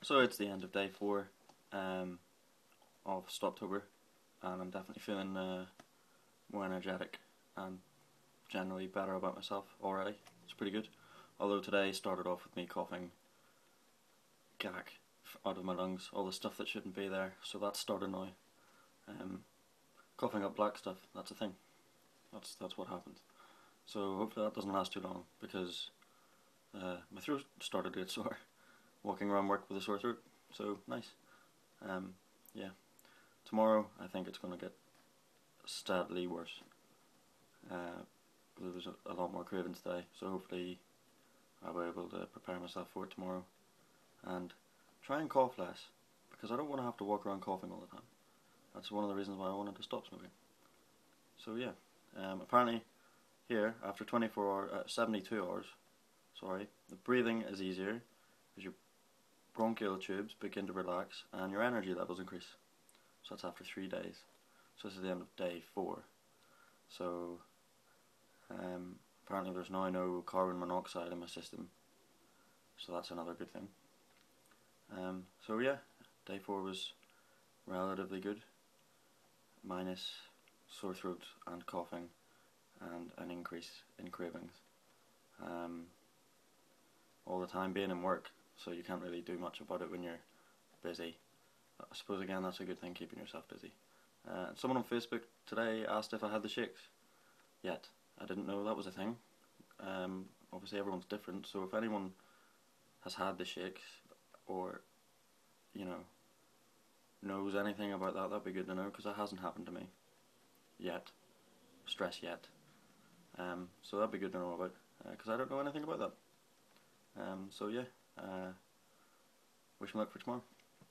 So it's the end of day 4 of Stoptober, and I'm definitely feeling more energetic and generally better about myself already. It's pretty good. Although today started off with me coughing Gack out of my lungs, all the stuff that shouldn't be there, so that's started now. Coughing up black stuff, that's a thing. That's what happens. So hopefully that doesn't last too long, because my throat started to get sore walking around work with a sore throat, so nice. Yeah, tomorrow I think it's going to get steadily worse. There was a lot more cravings today, so hopefully I'll be able to prepare myself for it tomorrow and try and cough less, because I don't want to have to walk around coughing all the time. That's one of the reasons why I wanted to stop smoking. So yeah, apparently here after 72 hours, sorry, the breathing is easier because your bronchial tubes begin to relax and your energy levels increase. So that's after 3 days. So this is the end of day 4. So apparently there's now no carbon monoxide in my system, so that's another good thing. So yeah, day 4 was relatively good, minus sore throat and coughing and an increase in cravings. All the time being in work, so you can't really do much about it when you're busy. I suppose again that's a good thing, keeping yourself busy. Someone on Facebook today asked if I had the shakes yet. I didn't know that was a thing. Obviously everyone's different, so if anyone has had the shakes or, you know, knows anything about that, that'd be good to know, because that hasn't happened to me yet. Stress yet. So that'd be good to know about, because I don't know anything about that. So yeah, wish me luck for tomorrow.